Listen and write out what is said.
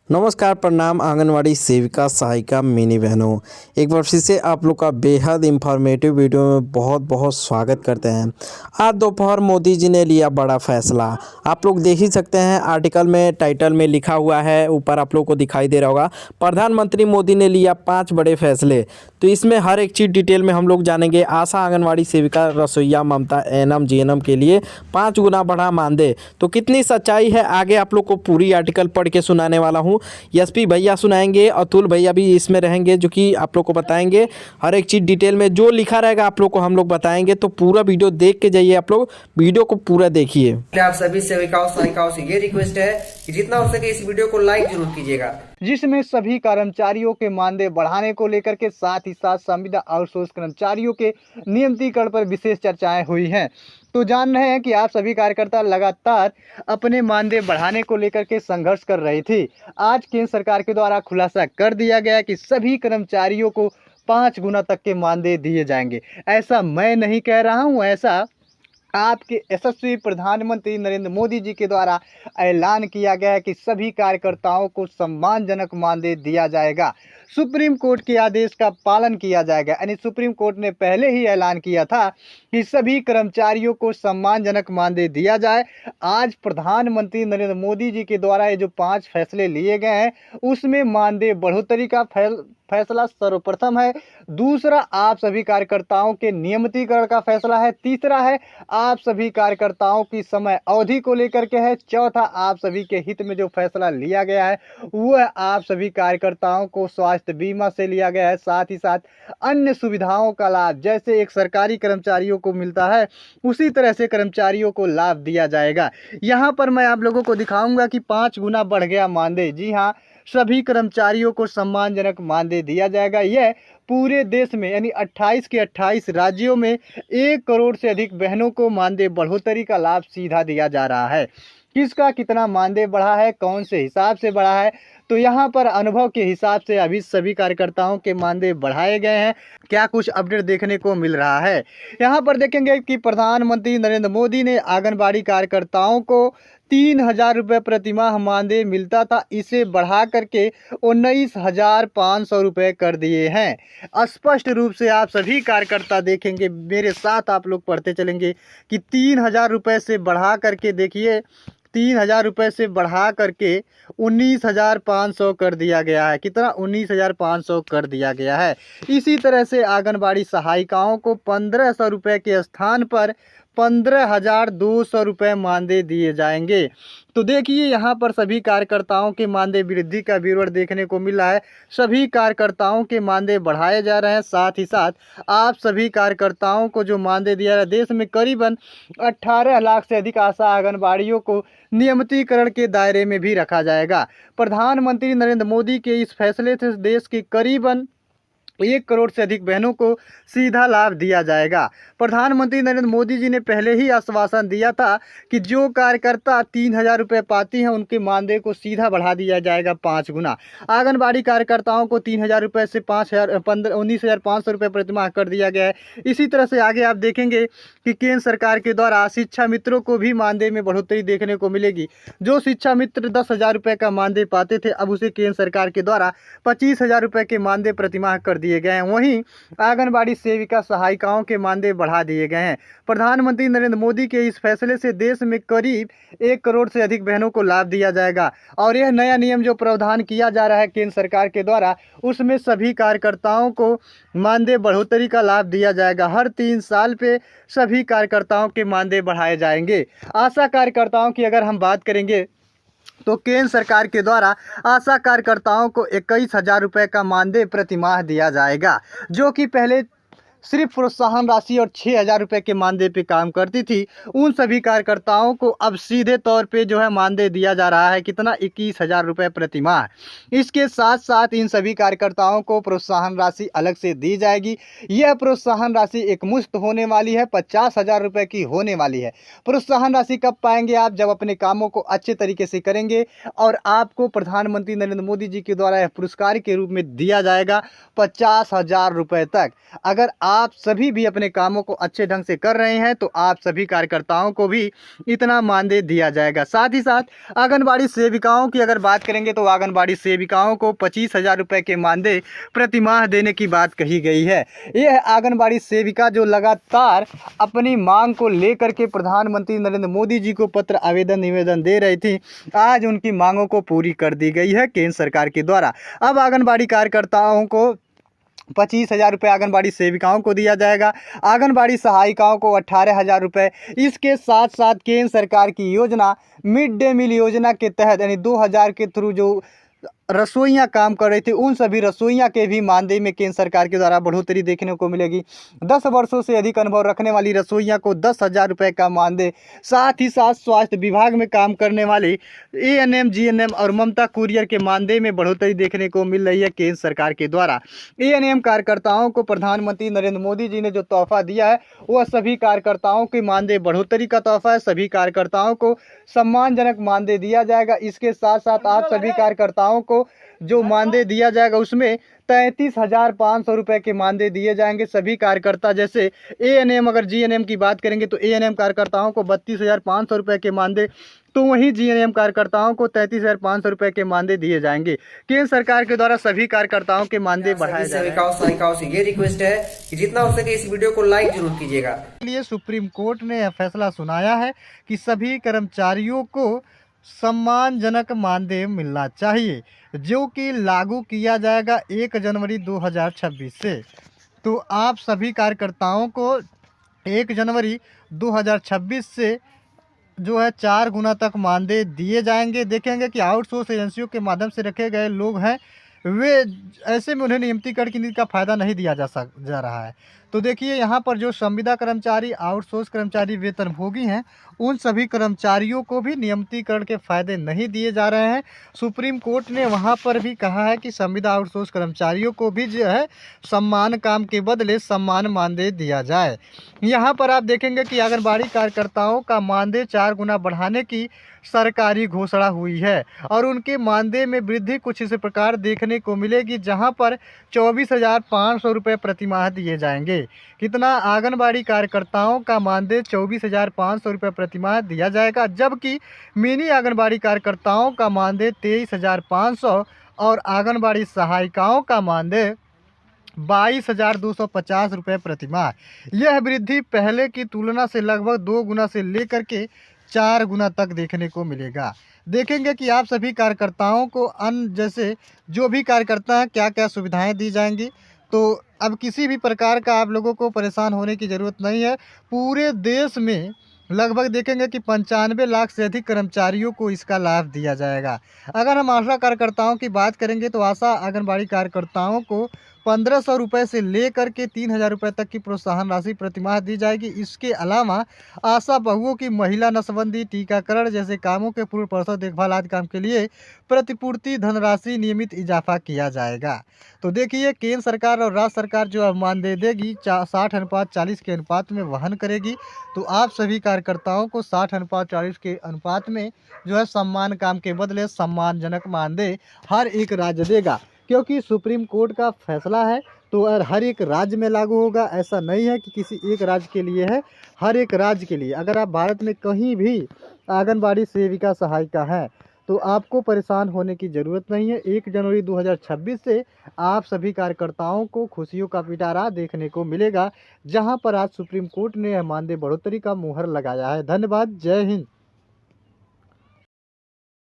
नमस्कार, प्रणाम आंगनवाड़ी सेविका सहायिका मिनी बहनों। एक बार फिर से आप लोग का बेहद इंफॉर्मेटिव वीडियो में बहुत बहुत स्वागत करते हैं। आज दोपहर मोदी जी ने लिया बड़ा फैसला। आप लोग देख ही सकते हैं, आर्टिकल में टाइटल में लिखा हुआ है, ऊपर आप लोग को दिखाई दे रहा होगा, प्रधानमंत्री मोदी ने लिया 5 बड़े फैसले। तो इसमें हर एक चीज़ डिटेल में हम लोग जानेंगे। आशा आंगनवाड़ी सेविका रसोईया ममता एएनएम जीएनएम के लिए 5 गुना बढ़ा मानदेय। तो कितनी सच्चाई है, आगे आप लोग को पूरी आर्टिकल पढ़ के सुनाने वाला हूँ। एसपी भैया सुनाएंगे, अतुल भैया भी इसमें रहेंगे जो कि आप लोग को बताएंगे हर एक चीज़ डिटेल में। जो लिखा रहेगा आप लोग को हम लोग बताएंगे, तो पूरा वीडियो देख के जाइए। आप लोग वीडियो को पूरा देखिए। आप सभी सेविकाओं सहायिकाओं से ये रिक्वेस्ट है कि जितना हो सके इस वीडियो को लाइक जरूर कीजिएगा, जिसमें सभी कर्मचारियों के मानदेय बढ़ाने को लेकर के साथ ही साथ संविदा आउटसोर्स कर्मचारियों के नियमितीकरण पर विशेष चर्चाएं हुई हैं। तो जान रहे हैं कि आप सभी कार्यकर्ता लगातार अपने मानदेय बढ़ाने को लेकर के संघर्ष कर रही थी। आज केंद्र सरकार के द्वारा खुलासा कर दिया गया कि सभी कर्मचारियों को 5 गुना तक के मानदेय दिए जाएंगे। ऐसा मैं नहीं कह रहा हूँ, ऐसा आपके यशस्वी प्रधानमंत्री नरेंद्र मोदी जी के द्वारा ऐलान किया गया है कि सभी कार्यकर्ताओं को सम्मानजनक मानदेय दिया जाएगा। सुप्रीम कोर्ट के आदेश का पालन किया जाएगा। यानी सुप्रीम कोर्ट ने पहले ही ऐलान किया था कि सभी कर्मचारियों को सम्मानजनक मानदेय दिया जाए। आज प्रधानमंत्री नरेंद्र मोदी जी के द्वारा ये जो 5 फैसले लिए गए हैं, उसमें मानदेय बढ़ोतरी का फैसला सर्वप्रथम है। दूसरा, आप सभी कार्यकर्ताओं के नियमितीकरण का फैसला है। तीसरा है, आप सभी कार्यकर्ताओं की समय अवधि को लेकर के है। चौथा, आप सभी के हित में जो फैसला लिया गया है वह आप सभी कार्यकर्ताओं को स्वास्थ्य बीमा से लिया गया है। साथ ही साथ अन्य सुविधाओं का लाभ जैसे एक सरकारी कर्मचारियों को मिलता है, उसी तरह से कर्मचारियों को लाभ दिया जाएगा। यहाँ पर मैं आप लोगों को दिखाऊंगा कि 5 गुना बढ़ गया मानदेय। जी हाँ, सभी कर्मचारियों को सम्मानजनक मानदेय दिया जाएगा। यह पूरे देश में यानी 28 के 28 राज्यों में 1 करोड़ से अधिक बहनों को मानदेय बढ़ोतरी का लाभ सीधा दिया जा रहा है। किसका कितना मानदेय बढ़ा है, कौन से हिसाब से बढ़ा है, तो यहाँ पर अनुभव के हिसाब से अभी सभी कार्यकर्ताओं के मानदेय बढ़ाए गए हैं। क्या कुछ अपडेट देखने को मिल रहा है, यहाँ पर देखेंगे कि प्रधानमंत्री नरेंद्र मोदी ने आंगनबाड़ी कार्यकर्ताओं को 3,000 रुपये प्रतिमाह मानदेय मिलता था, इसे बढ़ा करके 19,500 रुपये कर दिए हैं। स्पष्ट रूप से आप सभी कार्यकर्ता देखेंगे, मेरे साथ आप लोग पढ़ते चलेंगे कि 3,000 रुपये से बढ़ा करके देखिए, 3,000 रुपये से बढ़ा करके 19,500 कर दिया गया है। कितना? 19,500 कर दिया गया है। इसी तरह से आंगनबाड़ी सहायिकाओं को 1,500 रुपये के स्थान पर 15,200 रुपये मानदेय दिए जाएंगे। तो देखिए, यहाँ पर सभी कार्यकर्ताओं के मानदेय वृद्धि का विवरण देखने को मिला है। सभी कार्यकर्ताओं के मानदेय बढ़ाए जा रहे हैं। साथ ही साथ आप सभी कार्यकर्ताओं को जो मानदेय दिया जा रहा है, देश में करीबन 18 लाख से अधिक आशा आंगनबाड़ियों को नियमितीकरण के दायरे में भी रखा जाएगा। प्रधानमंत्री नरेंद्र मोदी के इस फैसले से देश के करीबन 1 करोड़ से अधिक बहनों को सीधा लाभ दिया जाएगा। प्रधानमंत्री नरेंद्र मोदी जी ने पहले ही आश्वासन दिया था कि जो कार्यकर्ता 3,000 रुपये पाती हैं उनके मानदेय को सीधा बढ़ा दिया जाएगा 5 गुना। आंगनबाड़ी कार्यकर्ताओं को 3,000 रुपये से 19,500 रुपये प्रतिमाह कर दिया गया है। इसी तरह से आगे आप देखेंगे कि केंद्र सरकार के द्वारा शिक्षा मित्रों को भी मानदेय में बढ़ोतरी देखने को मिलेगी। जो शिक्षा मित्र 10,000 रुपये का मानदेय पाते थे, अब उसे केंद्र सरकार के द्वारा 25,000 रुपये के मानदेय प्रतिमाह कर दिए गए हैं। वहीं आंगनबाड़ी सेविका सहायिकाओं के मानदेय बढ़ा दिए गए हैं। प्रधानमंत्री नरेंद्र मोदी के इस फैसले से देश में करीब 1 करोड़ से अधिक बहनों को लाभ दिया जाएगा। और यह नया नियम जो प्रावधान किया जा रहा है केंद्र सरकार के द्वारा, उसमें सभी कार्यकर्ताओं को मानदेय बढ़ोतरी का लाभ दिया जाएगा। हर 3 साल पे सभी कार्यकर्ताओं के मानदेय बढ़ाए जाएंगे। आशा कार्यकर्ताओं की अगर हम बात करेंगे तो केंद्र सरकार के द्वारा आशा कार्यकर्ताओं को 21,000 रुपये का मानदेय प्रतिमाह दिया जाएगा, जो कि पहले सिर्फ प्रोत्साहन राशि और 6,000 रुपये के मानदेय पे काम करती थी। उन सभी कार्यकर्ताओं को अब सीधे तौर पे जो है मानदेय दिया जा रहा है। कितना? 21,000 रुपये प्रतिमाह। इसके साथ साथ इन सभी कार्यकर्ताओं को प्रोत्साहन राशि अलग से दी जाएगी। यह प्रोत्साहन राशि एक मुश्त होने वाली है, 50,000 रुपये की होने वाली है। प्रोत्साहन राशि कब पाएंगे आप? जब अपने कामों को अच्छे तरीके से करेंगे और आपको प्रधानमंत्री नरेंद्र मोदी जी के द्वारा यह पुरस्कार के रूप में दिया जाएगा 50,000 रुपये तक। अगर आप सभी भी अपने कामों को अच्छे ढंग से कर रहे हैं तो आप सभी कार्यकर्ताओं को भी इतना मानदेय दिया जाएगा। साथ ही साथ आंगनबाड़ी सेविकाओं की अगर बात करेंगे तो आंगनबाड़ी सेविकाओं को 25,000 रुपये के मानदेय प्रति माह देने की बात कही गई है। यह आंगनबाड़ी सेविका जो लगातार अपनी मांग को लेकर के प्रधानमंत्री नरेंद्र मोदी जी को पत्र निवेदन दे रही थी, आज उनकी मांगों को पूरी कर दी गई है केंद्र सरकार के द्वारा। अब आंगनबाड़ी कार्यकर्ताओं को 25,000 रुपये आंगनबाड़ी सेविकाओं को दिया जाएगा, आंगनबाड़ी सहायिकाओं को 18,000 रुपये। इसके साथ साथ केंद्र सरकार की योजना मिड डे मील योजना के तहत यानी 2000 के थ्रू जो रसोइयाँ काम कर रही थी उन सभी रसोइयाँ के भी मानदेय में केंद्र सरकार के द्वारा बढ़ोतरी देखने को मिलेगी। 10 वर्षों से अधिक अनुभव रखने वाली रसोइयाँ को 10,000 रुपये का मानदेय, साथ ही साथ स्वास्थ्य विभाग में काम करने वाले एएनएम, जीएनएम और ममता कुरियर के मानदेय में बढ़ोतरी देखने को मिल रही है केंद्र सरकार के द्वारा। एएनएम कार्यकर्ताओं को प्रधानमंत्री नरेंद्र मोदी जी ने जो तोहफा दिया है वह सभी कार्यकर्ताओं के मानदेय बढ़ोतरी का तोहफा है। सभी कार्यकर्ताओं को सम्मानजनक मानदेय दिया जाएगा। इसके साथ साथ आप सभी कार्यकर्ताओं को जो मानदेय दिया जाएगा उसमें 33,500 रुपये के मानदेय दिए जाएंगे। सभी कार्यकर्ता जैसे एएनएम, अगर जीएनएम की बात करेंगे तो एएनएम कार्यकर्ताओं को 32,500 रुपये के मानदेय, तो वहीं जीएनएम कार्यकर्ताओं को 33,500 रुपये के मानदेय दिए जाएंगे। केंद्र सरकार के द्वारा सभी कार्यकर्ताओं के मानदेय बढ़ाए जा रहे हैं। सेविकाओं सहायिकाओं से ये रिक्वेस्ट है कि जितना हो सके इस वीडियो को लाइक जरूर कीजिएगा। लिए सुप्रीम कोर्ट ने यह फैसला सुनाया है कि सभी कर्मचारियों को सम्मानजनक मानदेय मिलना चाहिए, जो कि लागू किया जाएगा 1 जनवरी 2026 से। तो आप सभी कार्यकर्ताओं को 1 जनवरी 2026 से जो है 4 गुना तक मानदेय दिए जाएंगे। देखेंगे कि आउटसोर्स एजेंसियों के माध्यम से रखे गए लोग हैं, वे ऐसे में उन्हें नियमितीकरण की नीति का फ़ायदा नहीं दिया जा रहा है। तो देखिए यहाँ पर जो संविदा कर्मचारी, आउटसोर्स कर्मचारी, वेतनभोगी हैं, उन सभी कर्मचारियों को भी नियमितीकरण के फ़ायदे नहीं दिए जा रहे हैं। सुप्रीम कोर्ट ने वहाँ पर भी कहा है कि संविदा आउटसोर्स कर्मचारियों को भी जो है सम्मान काम के बदले सम्मान मानदेय दिया जाए। यहाँ पर आप देखेंगे कि आंगनबाड़ी कार्यकर्ताओं का मानदेय 4 गुना बढ़ाने की सरकारी घोषणा हुई है और उनके मानदेय में वृद्धि कुछ इस प्रकार देखने को मिलेगी, जहां पर 24,500 रुपये प्रति माह दिए जाएंगे। कितना? आंगनबाड़ी कार्यकर्ताओं का मानदेय 24,500 रुपये प्रति माह दिया जाएगा, जबकि मिनी आंगनबाड़ी कार्यकर्ताओं का मानदेय 23,500 और आंगनबाड़ी सहायिकाओं का मानदेय 22,250 रुपये प्रति माह। यह वृद्धि पहले की तुलना से लगभग 2 गुना से लेकर के 4 गुना तक देखने को मिलेगा। देखेंगे कि आप सभी कार्यकर्ताओं को अन्य जैसे जो भी कार्यकर्ता हैं क्या क्या सुविधाएं दी जाएंगी। तो अब किसी भी प्रकार का आप लोगों को परेशान होने की ज़रूरत नहीं है। पूरे देश में लगभग देखेंगे कि 95 लाख से अधिक कर्मचारियों को इसका लाभ दिया जाएगा। अगर हम आशा कार्यकर्ताओं की बात करेंगे तो आशा आंगनबाड़ी कार्यकर्ताओं को 1,500 रुपये से लेकर के 3,000 रुपये तक की प्रोत्साहन राशि प्रतिमाह दी जाएगी। इसके अलावा आशा बहुओं की महिला नसबंदी, टीकाकरण जैसे कामों के पूर्ण प्रसव देखभाल आदि काम के लिए प्रतिपूर्ति धनराशि नियमित इजाफा किया जाएगा। तो देखिए केंद्र सरकार और राज्य सरकार जो अब मानदेय देगी 60:40 के अनुपात में वहन करेगी। तो आप सभी कार्यकर्ताओं को 60:40 के अनुपात में जो है सम्मान काम के बदले सम्मानजनक मानदेय हर एक राज्य देगा, क्योंकि सुप्रीम कोर्ट का फैसला है तो हर एक राज्य में लागू होगा। ऐसा नहीं है कि किसी एक राज्य के लिए है, हर एक राज्य के लिए। अगर आप भारत में कहीं भी आंगनबाड़ी सेविका सहायिका हैं तो आपको परेशान होने की ज़रूरत नहीं है। 1 जनवरी 2026 से आप सभी कार्यकर्ताओं को खुशियों का पिटारा देखने को मिलेगा, जहां पर आज सुप्रीम कोर्ट ने मानदेय बढ़ोतरी का मुहर लगाया है। धन्यवाद। जय हिंद।